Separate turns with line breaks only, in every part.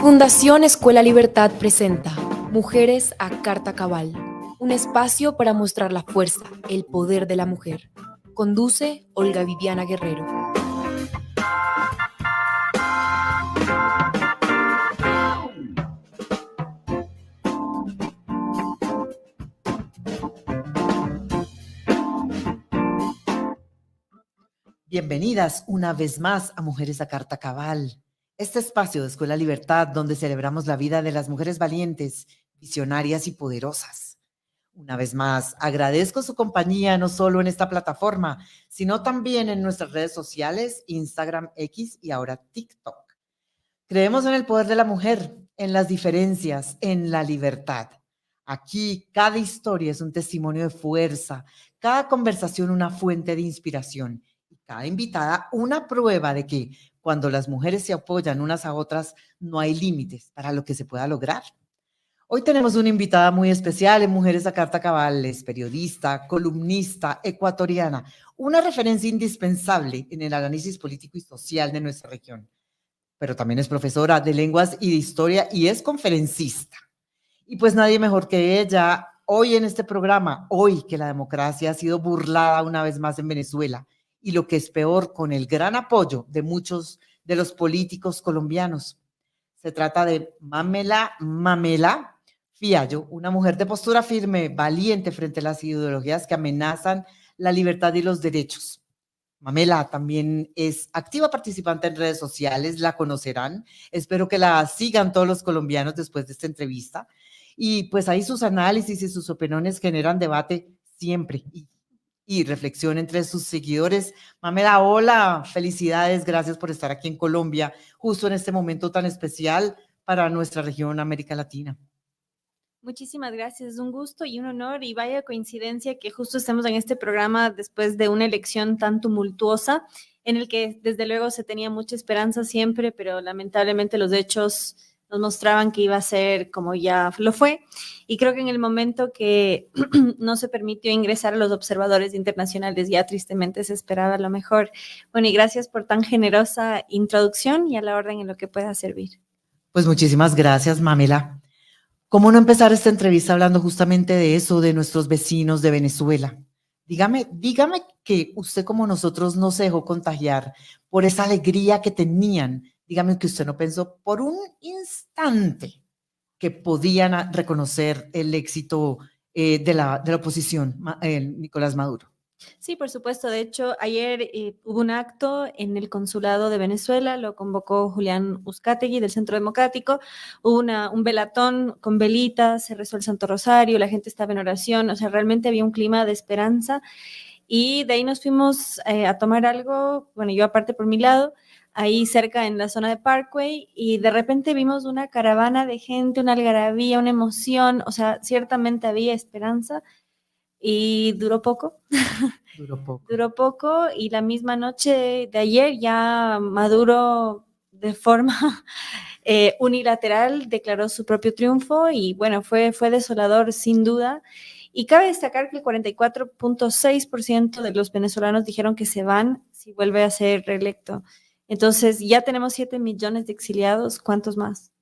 Fundación Escuela Libertad presenta Mujeres a Carta Cabal, un espacio para mostrar la fuerza, el poder de la mujer. Conduce Olga Viviana Guerrero.
Bienvenidas una vez más a Mujeres a Carta Cabal, este espacio de Escuela Libertad donde celebramos la vida de las mujeres valientes, visionarias y poderosas. Una vez más, agradezco su compañía no solo en esta plataforma, sino también en nuestras redes sociales, Instagram, X y ahora TikTok. Creemos en el poder de la mujer, en las diferencias, en la libertad. Aquí, cada historia es un testimonio de fuerza, cada conversación una fuente de inspiración y cada invitada una prueba de que cuando las mujeres se apoyan unas a otras, no hay límites para lo que se pueda lograr. Hoy tenemos una invitada muy especial en Mujeres a Carta Cabal, es periodista, columnista, ecuatoriana, una referencia indispensable en el análisis político y social de nuestra región, pero también es profesora de lenguas y de historia y es conferencista. Y pues nadie mejor que ella hoy en este programa, hoy que la democracia ha sido burlada una vez más en Venezuela y lo que es peor, con el gran apoyo de muchos de los políticos colombianos. Se trata de Mamela Fiallo, una mujer de postura firme, valiente frente a las ideologías que amenazan la libertad y los derechos. Mamela también es activa participante en redes sociales, la conocerán. Espero que la sigan todos los colombianos después de esta entrevista. Y pues ahí sus análisis y sus opiniones generan debate siempre y reflexión entre sus seguidores. Mamela, hola, felicidades, gracias por estar aquí en Colombia, justo en este momento tan especial para nuestra región, América Latina.
Muchísimas gracias, es un gusto y un honor y vaya coincidencia que justo estemos en este programa después de una elección tan tumultuosa en el que desde luego se tenía mucha esperanza siempre, pero lamentablemente los hechos nos mostraban que iba a ser como ya lo fue y creo que en el momento que no se permitió ingresar a los observadores internacionales ya tristemente se esperaba lo mejor. Bueno, y gracias por tan generosa introducción y a la orden en lo que pueda servir.
Pues muchísimas gracias, Mamela. ¿Cómo no empezar esta entrevista hablando justamente de eso, de nuestros vecinos de Venezuela? Dígame que usted como nosotros no se dejó contagiar por esa alegría que tenían. Dígame que usted no pensó por un instante que podían reconocer el éxito de la oposición, Nicolás Maduro.
Sí, por supuesto. De hecho, ayer hubo un acto en el Consulado de Venezuela, lo convocó Julián Uzcategui del Centro Democrático, hubo un velatón con velitas, se rezó el Santo Rosario, la gente estaba en oración, o sea, realmente había un clima de esperanza y de ahí nos fuimos a tomar algo, bueno, yo aparte por mi lado, ahí cerca en la zona de Parkway y de repente vimos una caravana de gente, una algarabía, una emoción, o sea, ciertamente había esperanza. Y duró poco. Duró poco y la misma noche de ayer ya Maduro de forma unilateral declaró su propio triunfo y bueno, fue desolador sin duda. Y cabe destacar que el 44.6% de los venezolanos dijeron que se van si vuelve a ser reelecto. Entonces ya tenemos 7 millones de exiliados, ¿cuántos más?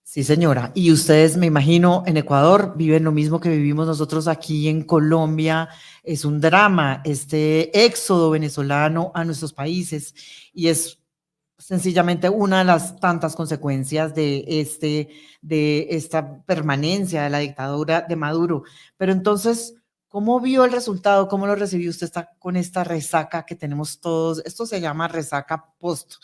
Sí, señora. Y ustedes, me imagino, en Ecuador viven lo mismo que vivimos nosotros aquí en Colombia. Es un drama este éxodo venezolano a nuestros países y es sencillamente una de las tantas consecuencias de esta permanencia de la dictadura de Maduro. Pero entonces, ¿cómo vio el resultado? ¿Cómo lo recibió usted con esta resaca que tenemos todos? Esto se llama resaca post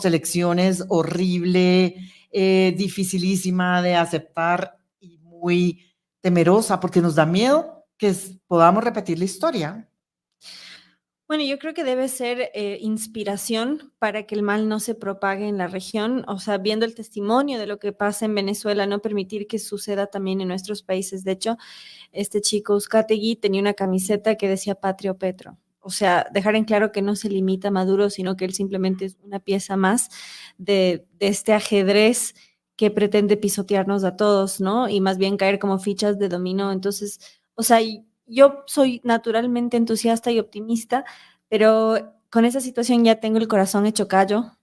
elecciones, horrible, dificilísima de aceptar y muy temerosa porque nos da miedo que podamos repetir la historia.
Bueno, yo creo que debe ser inspiración para que el mal no se propague en la región, o sea, viendo el testimonio de lo que pasa en Venezuela, no permitir que suceda también en nuestros países. De hecho, este chico Uzcategui tenía una camiseta que decía Patrio Petro. O sea, dejar en claro que no se limita a Maduro, sino que él simplemente es una pieza más de este ajedrez que pretende pisotearnos a todos, ¿no? Y más bien caer como fichas de dominó. Entonces, o sea, yo soy naturalmente entusiasta y optimista, pero con esa situación ya tengo el corazón hecho callo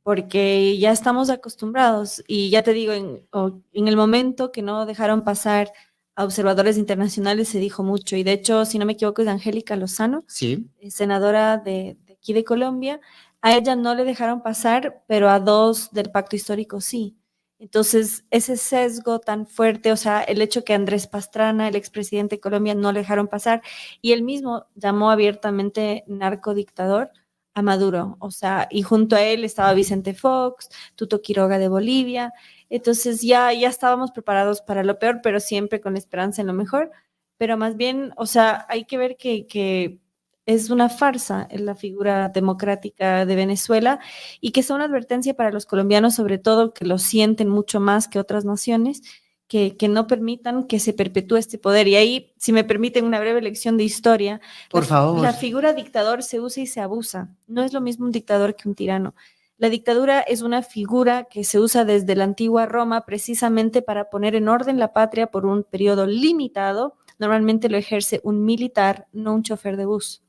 porque ya estamos acostumbrados y ya te digo, en el momento que no dejaron pasar a observadores internacionales se dijo mucho y de hecho, si no me equivoco, es Angélica Lozano,
Sí.
senadora de aquí de Colombia, a ella no le dejaron pasar, pero a dos del Pacto Histórico sí. Entonces, ese sesgo tan fuerte, o sea, el hecho que Andrés Pastrana, el expresidente de Colombia, no le dejaron pasar, y él mismo llamó abiertamente narcodictador a Maduro, o sea, y junto a él estaba Vicente Fox, Tuto Quiroga de Bolivia, entonces ya estábamos preparados para lo peor, pero siempre con esperanza en lo mejor, pero más bien, o sea, hay que ver que es una farsa en la figura democrática de Venezuela y que es una advertencia para los colombianos, sobre todo que lo sienten mucho más que otras naciones, que no permitan que se perpetúe este poder. Y ahí, si me permiten una breve lección de historia,
Por favor.
la figura dictador se usa y se abusa. No es lo mismo un dictador que un tirano. La dictadura es una figura que se usa desde la antigua Roma precisamente para poner en orden la patria por un periodo limitado. Normalmente lo ejerce un militar, no un chofer de bus.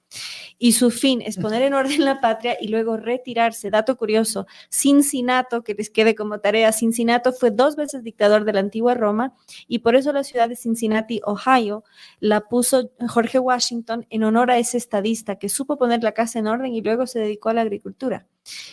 Y su fin es poner en orden la patria y luego retirarse. Dato curioso, Cincinato, que les quede como tarea, Cincinato fue 2 veces dictador de la antigua Roma y por eso la ciudad de Cincinnati, Ohio, la puso Jorge Washington en honor a ese estadista que supo poner la casa en orden y luego se dedicó a la agricultura.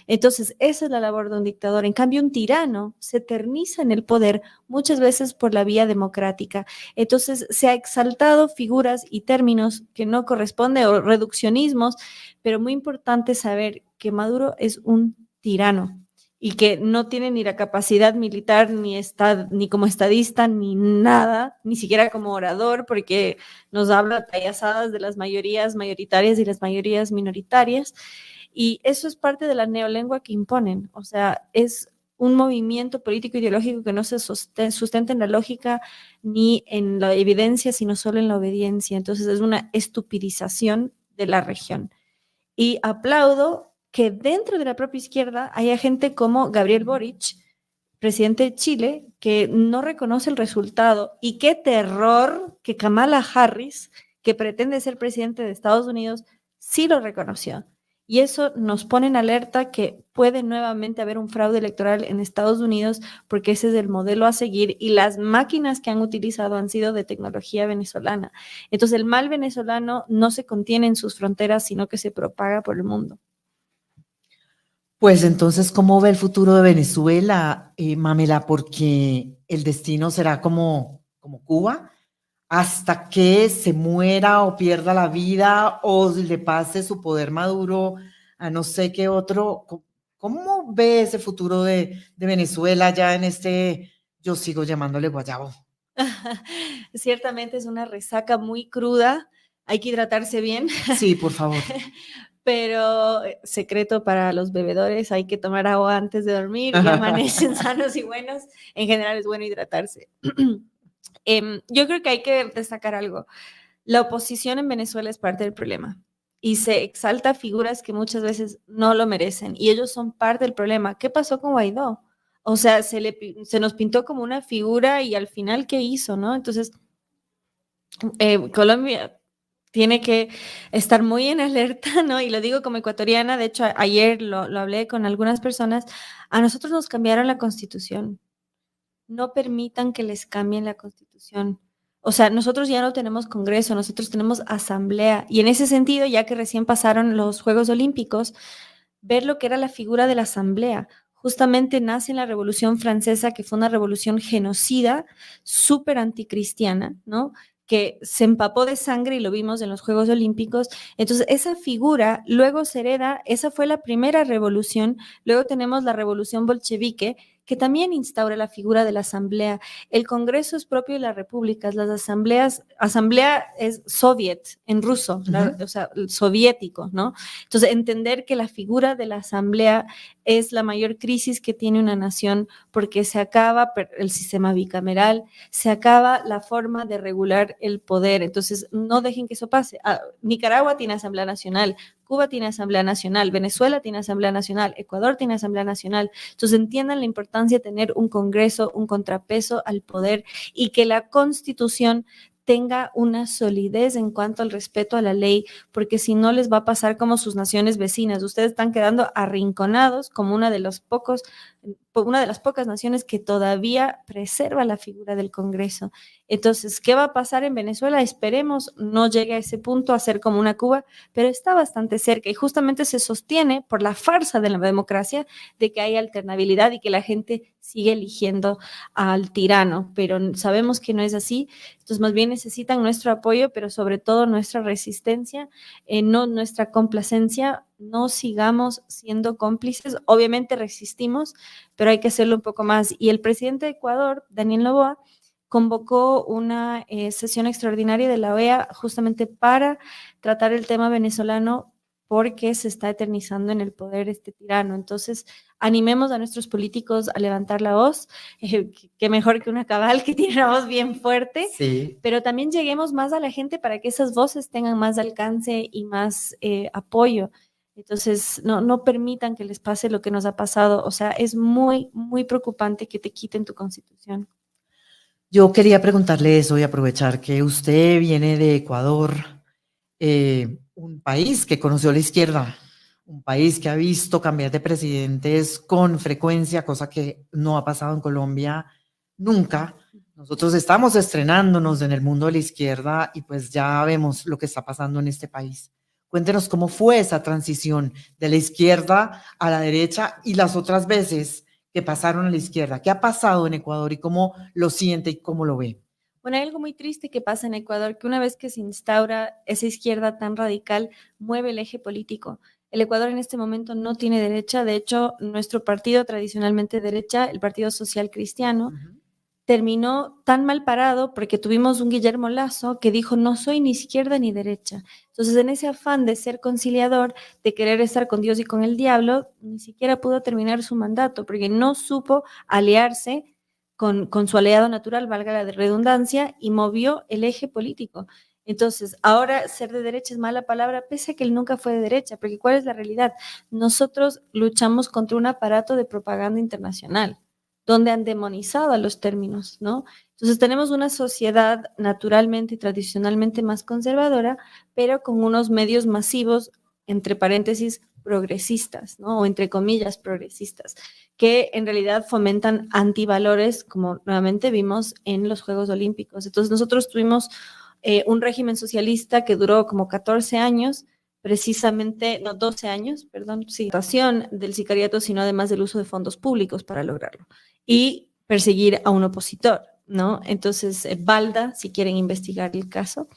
Entonces, esa es la labor de un dictador. En cambio, un tirano se eterniza en el poder muchas veces por la vía democrática. Entonces, se ha exaltado figuras y términos que no corresponden o reduccionismos, pero muy importante saber que Maduro es un tirano y que no tiene ni la capacidad militar, ni como estadista, ni nada, ni siquiera como orador, porque nos habla payasadas de las mayorías mayoritarias y las mayorías minoritarias. Y eso es parte de la neolengua que imponen. O sea, es un movimiento político ideológico que no se sustenta en la lógica ni en la evidencia, sino solo en la obediencia. Entonces es una estupidización de la región. Y aplaudo que dentro de la propia izquierda haya gente como Gabriel Boric, presidente de Chile, que no reconoce el resultado. Y qué terror que Kamala Harris, que pretende ser presidente de Estados Unidos, sí lo reconoció. Y eso nos pone en alerta que puede nuevamente haber un fraude electoral en Estados Unidos porque ese es el modelo a seguir y las máquinas que han utilizado han sido de tecnología venezolana. Entonces el mal venezolano no se contiene en sus fronteras, sino que se propaga por el mundo.
Pues entonces, ¿cómo ve el futuro de Venezuela, Mamela? Porque el destino será como Cuba, hasta que se muera o pierda la vida o le pase su poder Maduro a no sé qué otro. ¿Cómo ve ese futuro de Venezuela ya en este, yo sigo llamándole guayabo?
Ciertamente es una resaca muy cruda, hay que hidratarse bien.
Sí, por favor.
Pero secreto para los bebedores, hay que tomar agua antes de dormir y amanecen sanos y buenos. En general es bueno hidratarse. Yo creo que hay que destacar algo. La oposición en Venezuela es parte del problema y se exalta figuras que muchas veces no lo merecen y ellos son parte del problema. ¿Qué pasó con Guaidó? O sea, se nos pintó como una figura y al final, ¿qué hizo, no? Entonces, Colombia tiene que estar muy en alerta, ¿no? Y lo digo como ecuatoriana, de hecho, ayer lo hablé con algunas personas, a nosotros nos cambiaron la constitución. No permitan que les cambien la constitución. O sea, nosotros ya no tenemos Congreso, nosotros tenemos asamblea. Y en ese sentido, ya que recién pasaron los Juegos Olímpicos, ver lo que era la figura de la asamblea. Justamente nace en la Revolución Francesa, que fue una revolución genocida, súper anticristiana, ¿no? Que se empapó de sangre y lo vimos en los Juegos Olímpicos. Entonces, esa figura luego se hereda, esa fue la primera revolución, luego tenemos la revolución bolchevique, que también instaura la figura de la asamblea. El Congreso es propio de las repúblicas, las asambleas, asamblea es soviet en ruso, o sea, soviético, ¿no? Entonces, entender que la figura de la asamblea es la mayor crisis que tiene una nación porque se acaba el sistema bicameral, se acaba la forma de regular el poder. Entonces, no dejen que eso pase. Nicaragua tiene Asamblea Nacional, Cuba tiene Asamblea Nacional, Venezuela tiene Asamblea Nacional, Ecuador tiene Asamblea Nacional. Entonces entiendan la importancia de tener un Congreso, un contrapeso al poder y que la Constitución tenga una solidez en cuanto al respeto a la ley, porque si no les va a pasar como sus naciones vecinas. Ustedes están quedando arrinconados como una de las pocas naciones que todavía preserva la figura del Congreso. Entonces, ¿qué va a pasar en Venezuela? Esperemos no llegue a ese punto a ser como una Cuba, pero está bastante cerca y justamente se sostiene por la farsa de la democracia de que hay alternabilidad y que la gente sigue eligiendo al tirano, pero sabemos que no es así. Entonces, más bien necesitan nuestro apoyo, pero sobre todo nuestra resistencia, no nuestra complacencia. No sigamos siendo cómplices. Obviamente resistimos, pero hay que hacerlo un poco más. Y el presidente de Ecuador, Daniel Noboa, convocó una sesión extraordinaria de la OEA justamente para tratar el tema venezolano porque se está eternizando en el poder este tirano. Entonces, animemos a nuestros políticos a levantar la voz, que mejor que una cabal que tiene una voz bien fuerte,
Sí.
pero también lleguemos más a la gente para que esas voces tengan más alcance y más apoyo. Entonces, no permitan que les pase lo que nos ha pasado. O sea, es muy, muy preocupante que te quiten tu constitución.
Yo quería preguntarle eso y aprovechar que usted viene de Ecuador, un país que conoció la izquierda, un país que ha visto cambiar de presidentes con frecuencia, cosa que no ha pasado en Colombia nunca. Nosotros estamos estrenándonos en el mundo de la izquierda y pues ya vemos lo que está pasando en este país. Cuéntenos cómo fue esa transición de la izquierda a la derecha y las otras veces que pasaron a la izquierda. ¿Qué ha pasado en Ecuador y cómo lo siente y cómo lo ve?
Bueno, hay algo muy triste que pasa en Ecuador, que una vez que se instaura esa izquierda tan radical, mueve el eje político. El Ecuador en este momento no tiene derecha. De hecho, nuestro partido tradicionalmente derecha, el Partido Social Cristiano,
Ujú.
terminó tan mal parado porque tuvimos un Guillermo Lasso que dijo no soy ni izquierda ni derecha. Entonces, en ese afán de ser conciliador, de querer estar con Dios y con el diablo, ni siquiera pudo terminar su mandato porque no supo aliarse con su aliado natural, valga la redundancia, y movió el eje político. Entonces, ahora ser de derecha es mala palabra, pese a que él nunca fue de derecha, porque ¿cuál es la realidad? Nosotros luchamos contra un aparato de propaganda internacional donde han demonizado a los términos, ¿no? Entonces tenemos una sociedad naturalmente y tradicionalmente más conservadora, pero con unos medios masivos, entre paréntesis, progresistas, ¿no? O entre comillas, progresistas, que en realidad fomentan antivalores, como nuevamente vimos en los Juegos Olímpicos. Entonces nosotros tuvimos un régimen socialista que duró como 14 años, precisamente, no, 12 años, perdón, sí, del sicariato, sino además del uso de fondos públicos para lograrlo y perseguir a un opositor, ¿no? Entonces, Balda, si quieren investigar el caso,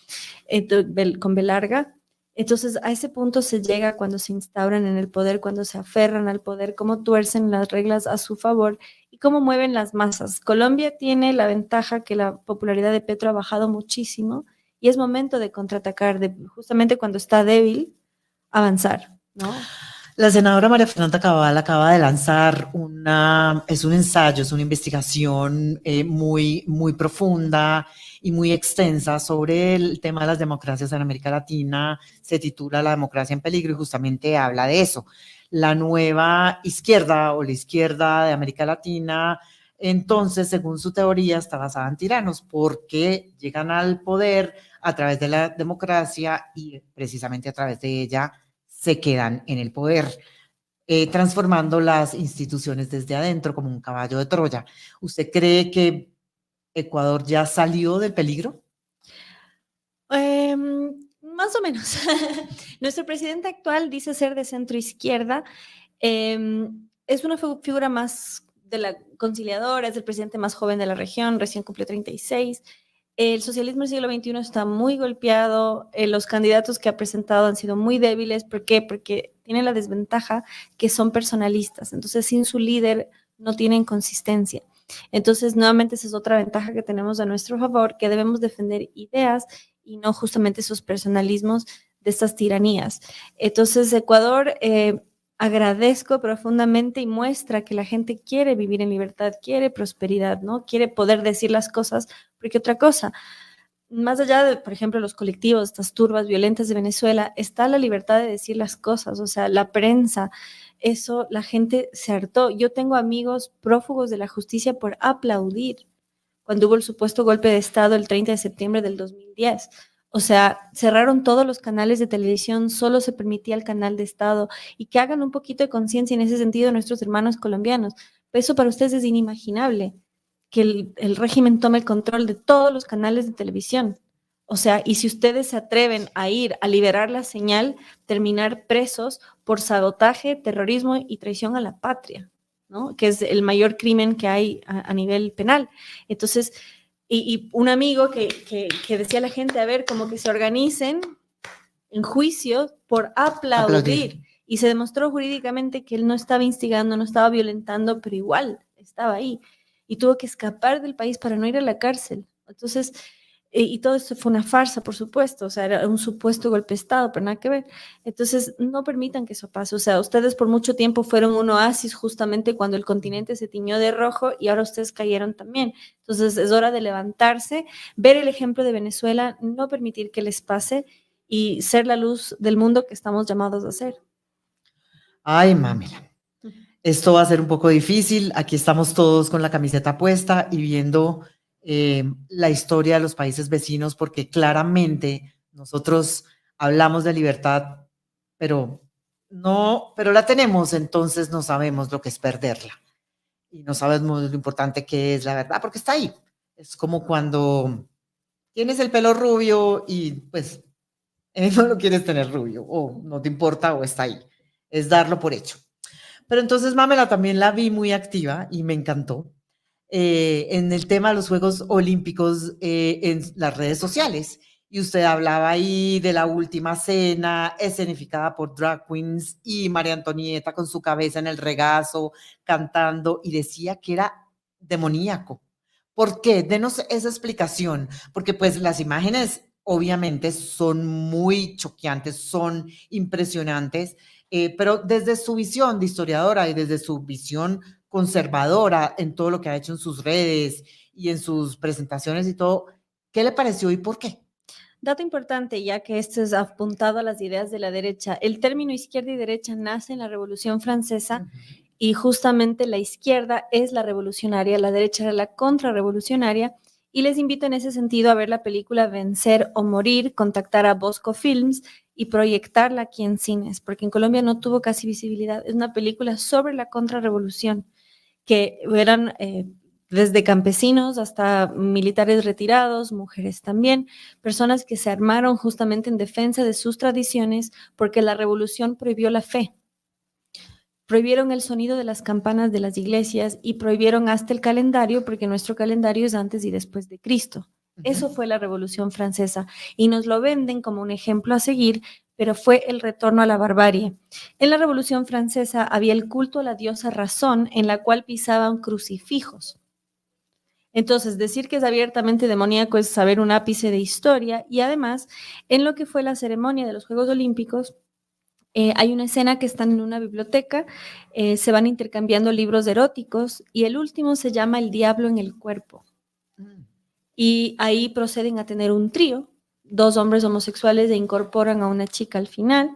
con Belarga. Entonces, a ese punto se llega cuando se instauran en el poder, cuando se aferran al poder, cómo tuercen las reglas a su favor y cómo mueven las masas. Colombia tiene la ventaja que la popularidad de Petro ha bajado muchísimo y es momento de contraatacar, de, justamente cuando está débil, avanzar, ¿no?
La senadora María Fernanda Cabal acaba de lanzar es un ensayo, es una investigación muy profunda y muy extensa sobre el tema de las democracias en América Latina. Se titula La democracia en peligro y justamente habla de eso. La nueva izquierda o la izquierda de América Latina, entonces, según su teoría, está basada en tiranos porque llegan al poder a través de la democracia y precisamente a través de ella se quedan en el poder, transformando las instituciones desde adentro como un caballo de Troya. ¿Usted cree que Ecuador ya salió del peligro?
Más o menos. Nuestro presidente actual dice ser de centro izquierda. Es una figura más de la conciliadora, es el presidente más joven de la región, recién cumplió 36. El socialismo del siglo XXI está muy golpeado, los candidatos que ha presentado han sido muy débiles. ¿Por qué? Porque tienen la desventaja que son personalistas, entonces sin su líder no tienen consistencia. Entonces, nuevamente, esa es otra ventaja que tenemos a nuestro favor, que debemos defender ideas y no justamente esos personalismos de estas tiranías. Entonces, Ecuador, agradezco profundamente y muestra que la gente quiere vivir en libertad, quiere prosperidad, ¿no? Quiere poder decir las cosas, porque otra cosa, más allá de, por ejemplo, los colectivos, estas turbas violentas de Venezuela, está la libertad de decir las cosas, o sea, la prensa, eso la gente se hartó. Yo tengo amigos prófugos de la justicia por aplaudir, cuando hubo el supuesto golpe de Estado el 30 de septiembre del 2010. O sea, cerraron todos los canales de televisión, solo se permitía el canal de Estado, y que hagan un poquito de conciencia en ese sentido nuestros hermanos colombianos. Eso para ustedes es inimaginable, que el régimen tome el control de todos los canales de televisión. O sea, y si ustedes se atreven a ir a liberar la señal, terminar presos por sabotaje, terrorismo y traición a la patria, ¿no? Que es el mayor crimen que hay a nivel penal. Entonces, y un amigo que decía a la gente, a ver, como que se organicen en juicio por aplaudir. Y se demostró jurídicamente que él no estaba instigando, no estaba violentando, pero igual estaba ahí. Y tuvo que escapar del país para no ir a la cárcel. Entonces, y todo esto fue una farsa, por supuesto, o sea, era un supuesto golpe de Estado, pero nada que ver. Entonces, no permitan que eso pase. O sea, ustedes por mucho tiempo fueron un oasis justamente cuando el continente se tiñó de rojo y ahora ustedes cayeron también. Entonces, es hora de levantarse, ver el ejemplo de Venezuela, no permitir que les pase y ser la luz del mundo que estamos llamados a ser.
Ay, Mamela. Esto va a ser un poco difícil. Aquí estamos todos con la camiseta puesta y viendo la historia de los países vecinos, porque claramente nosotros hablamos de libertad, pero pero la tenemos, entonces no sabemos lo que es perderla. Y no sabemos lo importante que es la verdad, porque está ahí. Es como cuando tienes el pelo rubio y pues no lo quieres tener rubio, o no te importa, o está ahí. Es darlo por hecho. Pero entonces Mamela también la vi muy activa y me encantó en el tema de los Juegos Olímpicos en las redes sociales. Y usted hablaba ahí de la última cena escenificada por drag queens y María Antonieta con su cabeza en el regazo cantando, y decía que era demoníaco. ¿Por qué? Denos esa explicación, porque pues las imágenes obviamente son muy choqueantes, son impresionantes, pero desde su visión de historiadora y desde su visión conservadora en todo lo que ha hecho en sus redes y en sus presentaciones y todo, ¿qué le pareció y por qué?
Dato importante, ya que esto es apuntado a las ideas de la derecha. El término izquierda y derecha nace en la Revolución Francesa y justamente la izquierda es la revolucionaria, la derecha era la contrarrevolucionaria. Y les invito en ese sentido a ver la película Vencer o Morir, contactar a Bosco Films y proyectarla aquí en cines, porque en Colombia no tuvo casi visibilidad. Es una película sobre la contrarrevolución, que eran desde campesinos hasta militares retirados, mujeres también, personas que se armaron justamente en defensa de sus tradiciones porque la revolución prohibió la fe. Prohibieron el sonido de las campanas de las iglesias y prohibieron hasta el calendario, porque nuestro calendario es antes y después de Cristo. Eso fue la Revolución Francesa y nos lo venden como un ejemplo a seguir, pero fue el retorno a la barbarie. En la Revolución Francesa había el culto a la diosa Razón, en la cual pisaban crucifijos. Entonces, decir que es abiertamente demoníaco es saber un ápice de historia, y además, en lo que fue la ceremonia de los Juegos Olímpicos, hay una escena que están en una biblioteca, se van intercambiando libros eróticos y el último se llama El diablo en el cuerpo. Y ahí proceden a tener un trío, 2 hombres homosexuales e incorporan a una chica al final.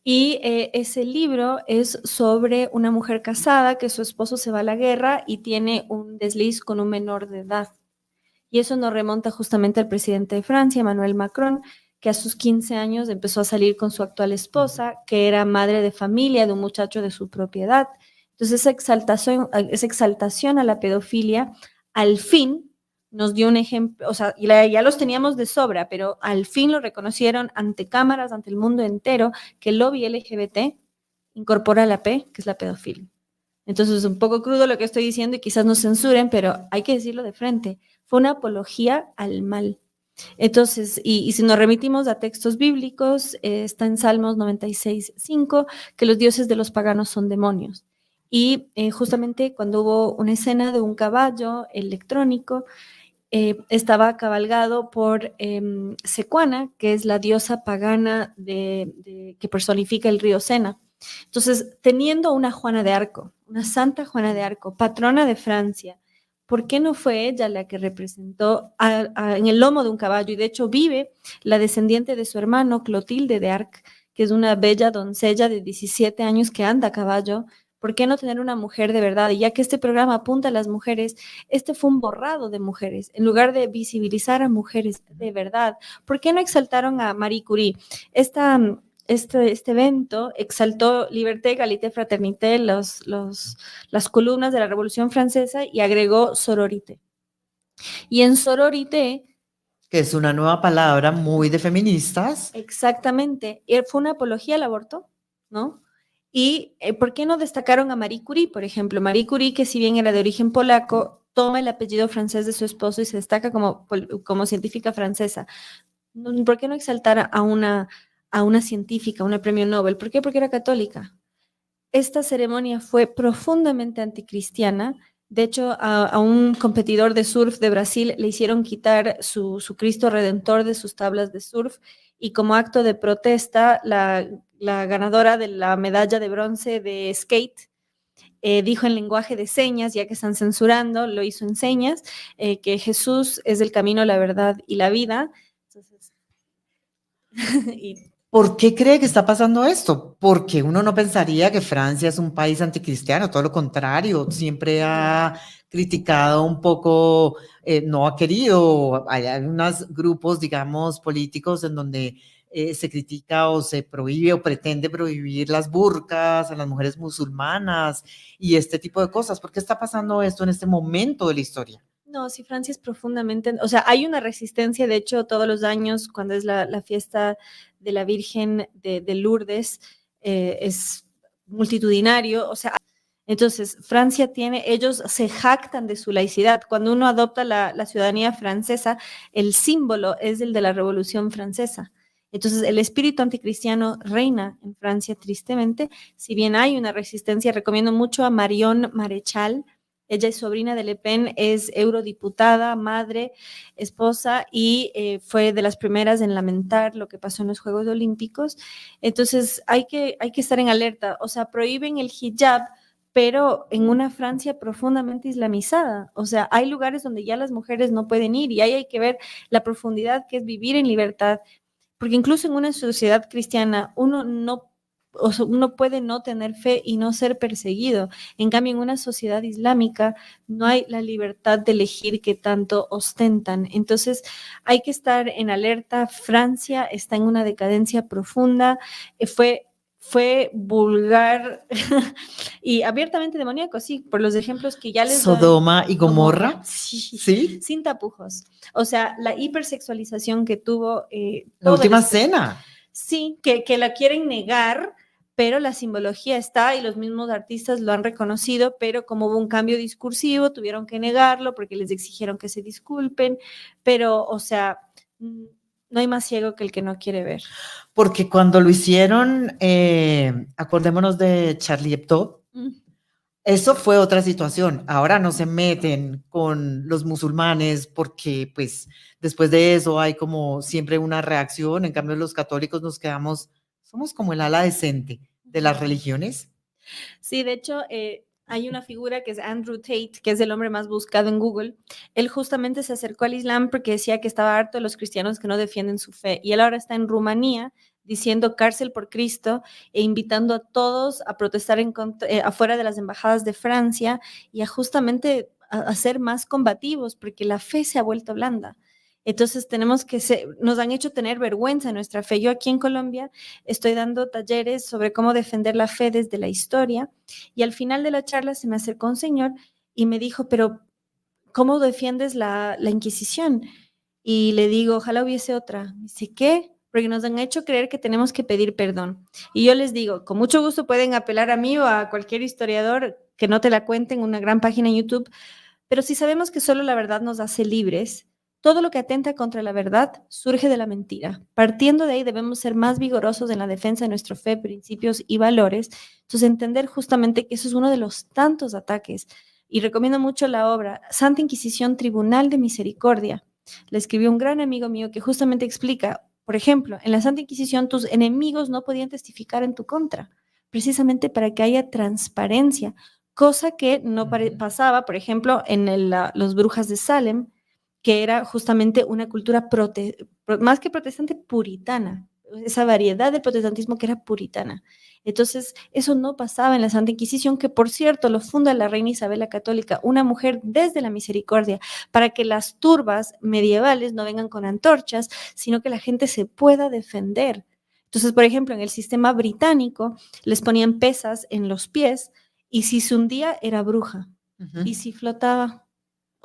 Y ese libro es sobre una mujer casada que su esposo se va a la guerra y tiene un desliz con un menor de edad. Y eso nos remonta justamente al presidente de Francia, Emmanuel Macron, que a sus 15 años empezó a salir con su actual esposa, que era madre de familia de un muchacho de su propiedad. Entonces esa exaltación a la pedofilia, al fin nos dio un ejemplo, o sea, ya los teníamos de sobra, pero al fin lo reconocieron ante cámaras, ante el mundo entero, que el lobby LGBT incorpora la P, que es la pedofilia. Entonces es un poco crudo lo que estoy diciendo y quizás nos censuren, pero hay que decirlo de frente. Fue una apología al mal. Entonces, y si nos remitimos a textos bíblicos, está en Salmos 96:5, que los dioses de los paganos son demonios. Y justamente cuando hubo una escena de un caballo electrónico, estaba cabalgado por Secuana, que es la diosa pagana que personifica el río Sena. Entonces, teniendo una Juana de Arco, una Santa Juana de Arco, patrona de Francia, ¿por qué no fue ella la que representó en el lomo de un caballo? Y de hecho vive la descendiente de su hermano, Clotilde de Arc, que es una bella doncella de 17 años que anda a caballo ¿Por qué no tener una mujer de verdad? Y ya que este programa apunta a las mujeres, este fue un borrado de mujeres. En lugar de visibilizar a mujeres de verdad, ¿por qué no exaltaron a Marie Curie? Este evento exaltó Liberté, Égalité, Fraternité, las columnas de la Revolución Francesa y agregó sororité. Y en sororité,
Que es una nueva palabra muy de feministas.
exactamente, fue una apología al aborto, ¿no? Y ¿por qué no destacaron a Marie Curie, por ejemplo? Marie Curie, que si bien era de origen polaco, toma el apellido francés de su esposo y se destaca como científica francesa. ¿Por qué no exaltar a una científica, una premio Nobel? ¿Por qué? Porque era católica. Esta ceremonia fue profundamente anticristiana. De hecho, a un competidor de surf de Brasil le hicieron quitar su Cristo Redentor de sus tablas de surf y como acto de protesta, la ganadora de la medalla de bronce de skate dijo en lenguaje de señas, ya que están censurando, lo hizo en señas, que Jesús es el camino, la verdad y la vida. Entonces, y
¿Por qué cree que está pasando esto? Porque uno no pensaría que Francia es un país anticristiano, todo lo contrario, siempre ha criticado un poco, no ha querido, hay unos grupos, digamos, políticos en donde se critica o se prohíbe o pretende prohibir las burkas a las mujeres musulmanas y este tipo de cosas. ¿Por qué está pasando esto en este momento de la historia?
no, sí, Francia es profundamente, o sea, hay una resistencia, de hecho, todos los años, cuando es la fiesta de la Virgen de Lourdes, es multitudinario, o sea, entonces Francia tiene, ellos se jactan de su laicidad. Cuando uno adopta la ciudadanía francesa, el símbolo es el de la Revolución Francesa. Entonces, el espíritu anticristiano reina en Francia, tristemente. Si bien hay una resistencia, recomiendo mucho a Marion Maréchal. Ella es sobrina de Le Pen, es eurodiputada, madre, esposa y fue de las primeras en lamentar lo que pasó en los Juegos Olímpicos. Entonces hay que estar en alerta. O sea, prohíben el hijab, pero en una Francia profundamente islamizada. O sea, hay lugares donde ya las mujeres no pueden ir y ahí hay que ver la profundidad que es vivir en libertad. Porque incluso en una sociedad cristiana uno puede no tener fe y no ser perseguido. En cambio, en una sociedad islámica no hay la libertad de elegir que tanto ostentan. Entonces, hay que estar en alerta. Francia está en una decadencia profunda. Fue vulgar y abiertamente demoníaco, sí, por los ejemplos que ya les doy.
Sodoma y Gomorra.
Sí,
¿Sí?
sin tapujos. O sea, la hipersexualización que tuvo
La última cena.
Sí, que la quieren negar, pero la simbología está y los mismos artistas lo han reconocido, pero como hubo un cambio discursivo, tuvieron que negarlo porque les exigieron que se disculpen, pero, o sea, no hay más ciego que el que no quiere ver.
Porque cuando lo hicieron, acordémonos de Charlie Hebdo, eso fue otra situación. Ahora no se meten con los musulmanes porque, pues, después de eso hay como siempre una reacción. En cambio, los católicos nos quedamos, somos como el ala decente de las religiones.
Sí, de hecho, hay una figura que es Andrew Tate, que es el hombre más buscado en Google. Él justamente se acercó al Islam porque decía que estaba harto de los cristianos que no defienden su fe. Y él ahora está en Rumanía diciendo cárcel por Cristo e invitando a todos a protestar afuera de las embajadas de Francia y a justamente a ser más combativos porque la fe se ha vuelto blanda. Entonces nos han hecho tener vergüenza en nuestra fe. Yo aquí en Colombia estoy dando talleres sobre cómo defender la fe desde la historia y al final de la charla se me acercó un señor y me dijo, pero ¿cómo defiendes la Inquisición? Y le digo, ojalá hubiese otra. Dice, ¿qué? Porque nos han hecho creer que tenemos que pedir perdón. Y yo les digo, con mucho gusto pueden apelar a mí o a cualquier historiador que no te la cuenten, una gran página en YouTube, pero si sabemos que solo la verdad nos hace libres, todo lo que atenta contra la verdad surge de la mentira. Partiendo de ahí debemos ser más vigorosos en la defensa de nuestra fe, principios y valores. Entonces entender justamente que eso es uno de los tantos ataques. Y recomiendo mucho la obra Santa Inquisición, Tribunal de Misericordia. La escribió un gran amigo mío que justamente explica, por ejemplo, en la Santa Inquisición tus enemigos no podían testificar en tu contra, precisamente para que haya transparencia, cosa que no pasaba, por ejemplo, en los brujas de Salem, que era justamente una cultura más que protestante, puritana, esa variedad del protestantismo que era puritana. Entonces, eso no pasaba en la Santa Inquisición, que por cierto lo funda la reina Isabel la Católica, una mujer desde la misericordia, para que las turbas medievales no vengan con antorchas, sino que la gente se pueda defender. Entonces, por ejemplo, en el sistema británico les ponían pesas en los pies y si se hundía era bruja y si flotaba,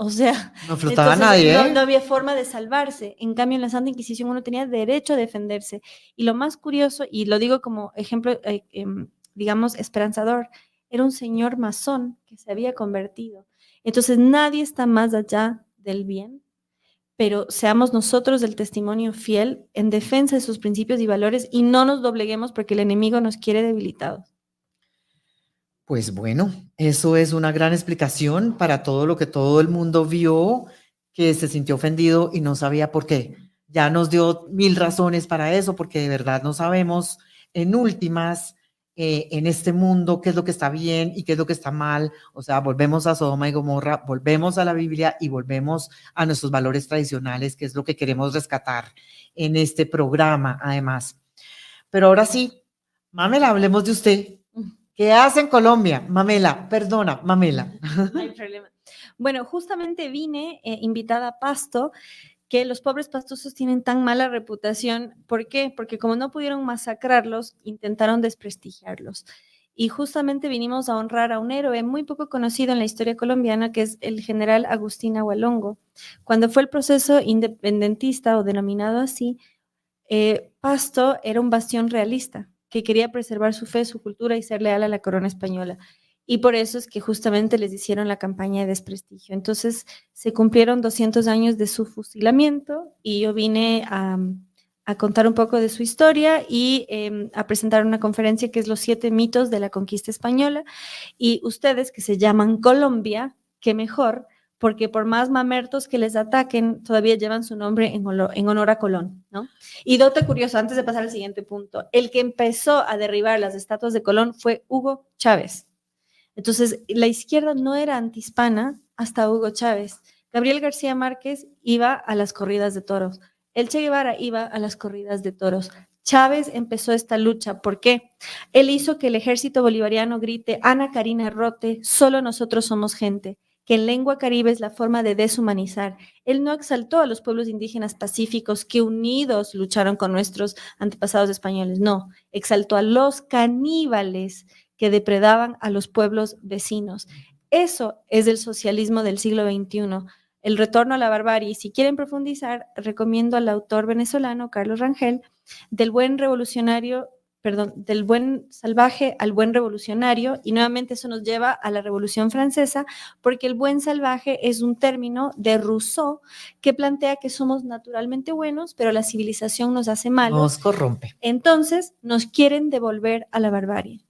o sea,
No flotaba
entonces
nadie,
no,
¿eh?
no había forma de salvarse. En cambio, en la Santa Inquisición uno tenía derecho a defenderse. Y lo más curioso, y lo digo como ejemplo, digamos, esperanzador, era un señor masón que se había convertido. Entonces, nadie está más allá del bien, pero seamos nosotros el testimonio fiel en defensa de sus principios y valores y no nos dobleguemos porque el enemigo nos quiere debilitados.
Pues bueno, eso es una gran explicación para todo lo que todo el mundo vio, que se sintió ofendido y no sabía por qué. Ya nos dio 1000 razones para eso, porque de verdad no sabemos en últimas, en este mundo, qué es lo que está bien y qué es lo que está mal. O sea, volvemos a Sodoma y Gomorra, volvemos a la Biblia y volvemos a nuestros valores tradicionales, que es lo que queremos rescatar en este programa, además. Pero ahora sí, Mamela, hablemos de usted. ¿Qué hace en Colombia? Mamela, perdona, Mamela.
No hay problema. Bueno, justamente vine invitada a Pasto, que los pobres pastosos tienen tan mala reputación. ¿Por qué? Porque como no pudieron masacrarlos, intentaron desprestigiarlos. Y justamente vinimos a honrar a un héroe muy poco conocido en la historia colombiana, que es el general Agustín Agualongo. Cuando fue el proceso independentista o denominado así, Pasto era un bastión realista que quería preservar su fe, su cultura y ser leal a la corona española. Y por eso es que justamente les hicieron la campaña de desprestigio. Entonces se cumplieron 200 años de su fusilamiento y yo vine a contar un poco de su historia y a presentar una conferencia que es los 7 mitos de la conquista española. Y ustedes que se llaman Colombia, qué mejor, porque por más mamertos que les ataquen, todavía llevan su nombre en honor a Colón, ¿no? Y dato curioso, antes de pasar al siguiente punto, el que empezó a derribar las estatuas de Colón fue Hugo Chávez. Entonces, la izquierda no era antihispana hasta Hugo Chávez. Gabriel García Márquez iba a las corridas de toros. El Che Guevara iba a las corridas de toros. Chávez empezó esta lucha. ¿Por qué? Él hizo que el ejército bolivariano grite, Ana Karina Rote, solo nosotros somos gente, que en lengua caribe es la forma de deshumanizar. Él no exaltó a los pueblos indígenas pacíficos que unidos lucharon con nuestros antepasados españoles, no, exaltó a los caníbales que depredaban a los pueblos vecinos. Eso es el socialismo del siglo XXI, el retorno a la barbarie. Si quieren profundizar, recomiendo al autor venezolano Carlos Rangel, del buen revolucionario, perdón, del buen salvaje al buen revolucionario, y nuevamente eso nos lleva a la Revolución Francesa, porque el buen salvaje es un término de Rousseau que plantea que somos naturalmente buenos, pero la civilización nos hace malos.
Nos corrompe.
Entonces nos quieren devolver a la barbarie.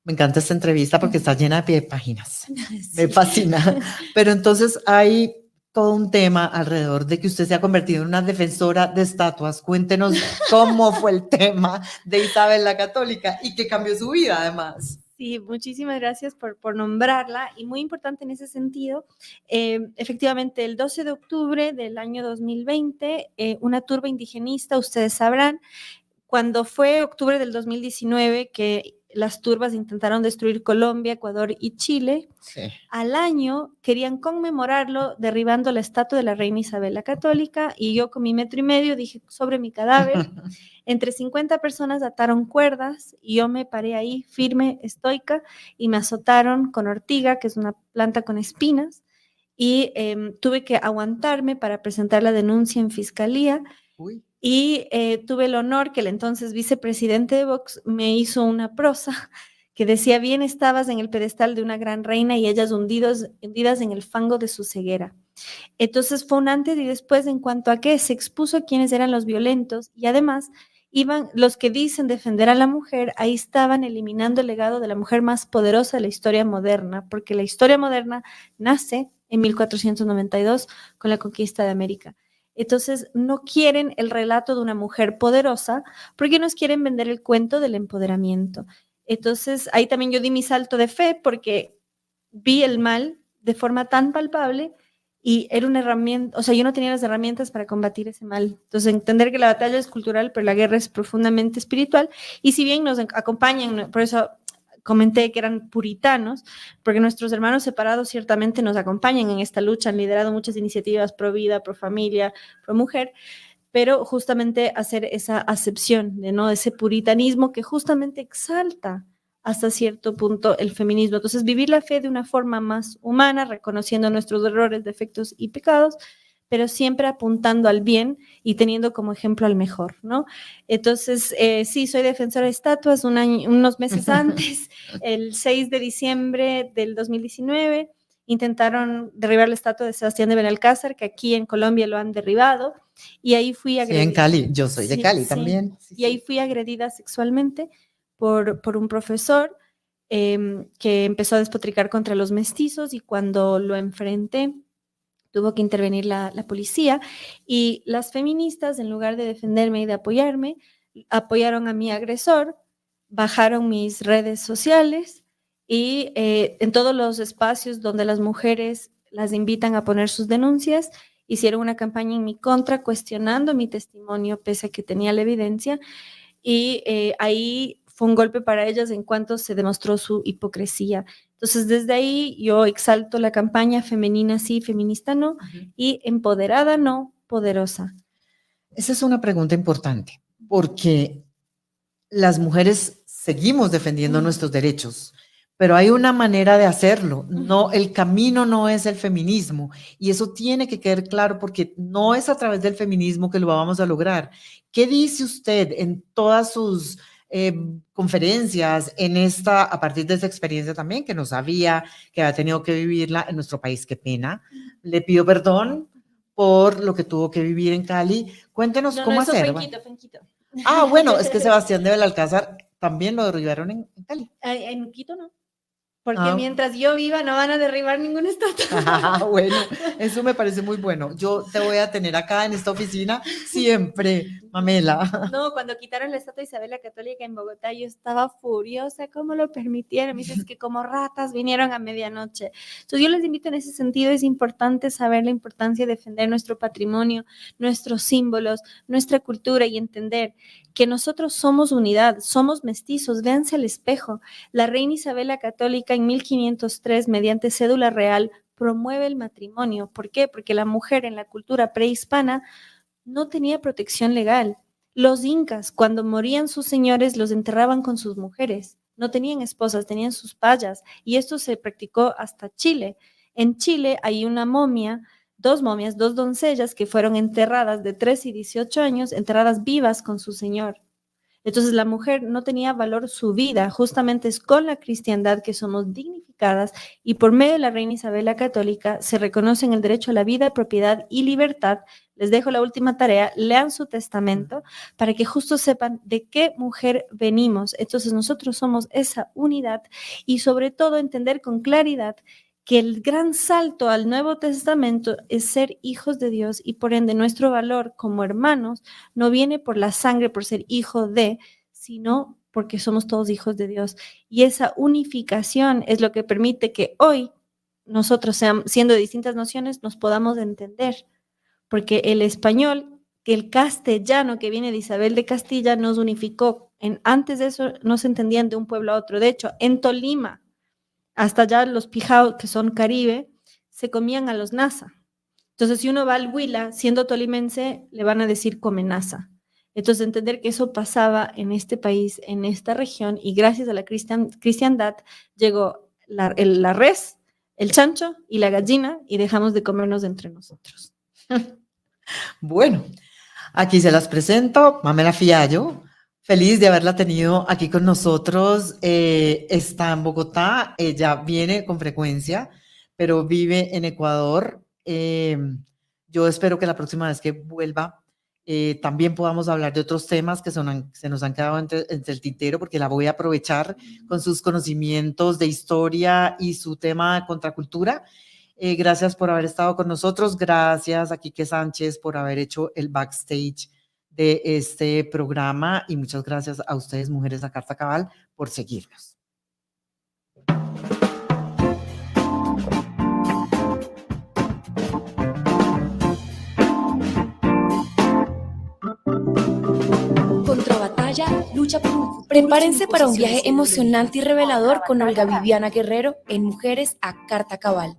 Me encanta esta entrevista porque está llena de pie de páginas.
Sí.
Me fascina. Pero entonces hay todo un tema alrededor de que usted se ha convertido en una defensora de estatuas. Cuéntenos cómo fue el tema de Isabel la Católica y que cambió su vida además.
Sí, muchísimas gracias por nombrarla y muy importante en ese sentido. Efectivamente, el 12 de octubre del año 2020, una turba indigenista, ustedes sabrán, cuando fue octubre del 2019 que las turbas intentaron destruir Colombia, Ecuador y Chile,
sí,
al año querían conmemorarlo derribando la estatua de la reina Isabel la Católica y yo con mi 1,5 metros dije sobre mi cadáver. Entre 50 personas ataron cuerdas y yo me paré ahí firme, estoica, y me azotaron con ortiga, que es una planta con espinas, y tuve que aguantarme para presentar la denuncia en fiscalía.
Uy.
Y tuve el honor que el entonces vicepresidente de Vox me hizo una prosa que decía, bien estabas en el pedestal de una gran reina y ellas hundidas en el fango de su ceguera. Entonces fue un antes y después en cuanto a que se expuso quiénes eran los violentos y además iban los que dicen defender a la mujer, ahí estaban eliminando el legado de la mujer más poderosa de la historia moderna, porque la historia moderna nace en 1492 con la conquista de América. Entonces, no quieren el relato de una mujer poderosa porque nos quieren vender el cuento del empoderamiento. Entonces, ahí también yo di mi salto de fe porque vi el mal de forma tan palpable y era una herramienta, o sea, yo no tenía las herramientas para combatir ese mal. Entonces, entender que la batalla es cultural, pero la guerra es profundamente espiritual, y si bien nos acompañan, por eso comenté que eran puritanos, porque nuestros hermanos separados ciertamente nos acompañan en esta lucha, han liderado muchas iniciativas pro vida, pro familia, pro mujer, pero justamente hacer esa acepción de no ese puritanismo que justamente exalta hasta cierto punto el feminismo. Entonces, vivir la fe de una forma más humana, reconociendo nuestros errores, defectos y pecados, pero siempre apuntando al bien y teniendo como ejemplo al mejor, ¿no? Entonces, sí, soy defensora de estatuas. Unos meses antes, el 6 de diciembre del 2019, intentaron derribar la estatua de Sebastián de Benalcázar, que aquí en Colombia lo han derribado, y ahí fui agredida.
Sí, en Cali, yo soy de Cali también. Sí,
y ahí fui agredida sexualmente por un profesor que empezó a despotricar contra los mestizos, y cuando lo enfrenté, tuvo que intervenir la policía, y las feministas, en lugar de defenderme y de apoyarme, apoyaron a mi agresor, bajaron mis redes sociales y en todos los espacios donde las mujeres las invitan a poner sus denuncias, hicieron una campaña en mi contra cuestionando mi testimonio pese a que tenía la evidencia, y ahí fue un golpe para ellas en cuanto se demostró su hipocresía. Entonces, desde ahí yo exalto la campaña femenina sí, feminista no, y empoderada no, poderosa.
Esa es una pregunta importante, porque las mujeres seguimos defendiendo nuestros derechos, pero hay una manera de hacerlo. No, el camino no es el feminismo, y eso tiene que quedar claro, porque no es a través del feminismo que lo vamos a lograr. ¿Qué dice usted en todas sus conferencias, a partir de esa experiencia también que no sabía, que había tenido que vivirla en nuestro país? Qué pena. Le pido perdón por lo que tuvo que vivir en Cali. Cuéntenos cómo hacer.
Fue en Quito.
Ah, bueno, es que Sebastián de Belalcázar también lo derribaron en Cali.
En Quito no. Porque mientras yo viva no van a derribar ninguna estatua.
Ah, bueno, eso me parece muy bueno. Yo te voy a tener acá en esta oficina siempre, Mamela.
No, cuando quitaron la estatua de Isabel la Católica en Bogotá, yo estaba furiosa. ¿Cómo lo permitieron? Me dices que como ratas vinieron a medianoche. Entonces yo les invito en ese sentido, es importante saber la importancia de defender nuestro patrimonio, nuestros símbolos, nuestra cultura, y entender que nosotros somos unidad, somos mestizos. Véanse al espejo. La reina Isabel la Católica en 1503, mediante cédula real, promueve el matrimonio. ¿Por qué? Porque la mujer en la cultura prehispana no tenía protección legal. Los incas, cuando morían sus señores, los enterraban con sus mujeres. No tenían esposas, tenían sus payas, y esto se practicó hasta Chile. En Chile hay una momia, dos doncellas que fueron enterradas de 13 y 18 años, enterradas vivas con su señor. Entonces la mujer no tenía valor su vida. Justamente es con la cristiandad que somos dignificadas, y por medio de la reina Isabel la Católica se reconocen el derecho a la vida, propiedad y libertad. Les dejo la última tarea: lean su testamento para que justo sepan de qué mujer venimos. Entonces nosotros somos esa unidad, y sobre todo entender con claridad que el gran salto al Nuevo Testamento es ser hijos de Dios, y por ende nuestro valor como hermanos no viene por la sangre, por ser hijo de, sino porque somos todos hijos de Dios. Y esa unificación es lo que permite que hoy nosotros, siendo de distintas naciones, nos podamos entender, porque el español, que el castellano que viene de Isabel de Castilla, nos unificó. Antes de eso no se entendían de un pueblo a otro. De hecho, en Tolima, hasta allá los pijaos, que son caribe, se comían a los nasa. Entonces, si uno va al Huila, siendo tolimense, le van a decir come nasa. Entonces, entender que eso pasaba en este país, en esta región, y gracias a la cristiandad llegó la res, el chancho y la gallina, y dejamos de comernos entre nosotros.
Bueno, aquí se las presento, Mamela Fiallo. Feliz de haberla tenido aquí con nosotros. Está en Bogotá, ella viene con frecuencia, pero vive en Ecuador. Yo espero que la próxima vez que vuelva también podamos hablar de otros temas que se nos han quedado entre el tintero, porque la voy a aprovechar con sus conocimientos de historia y su tema de contracultura. Gracias por haber estado con nosotros. Gracias a Quique Sánchez por haber hecho el backstage de este programa, y muchas gracias a ustedes, Mujeres a Carta Cabal, por seguirnos.
ella lucha por un futuro. Prepárense para un viaje emocionante y revelador con Olga Viviana Guerrero en Mujeres a Carta Cabal.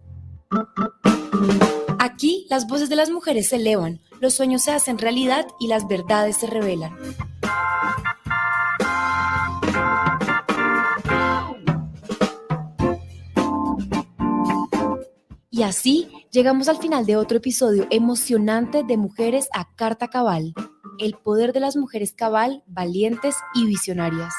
Aquí las voces de las mujeres se elevan, los sueños se hacen realidad y las verdades se revelan. Y así llegamos al final de otro episodio emocionante de Mujeres a Carta Cabal, el poder de las mujeres cabal, valientes y visionarias.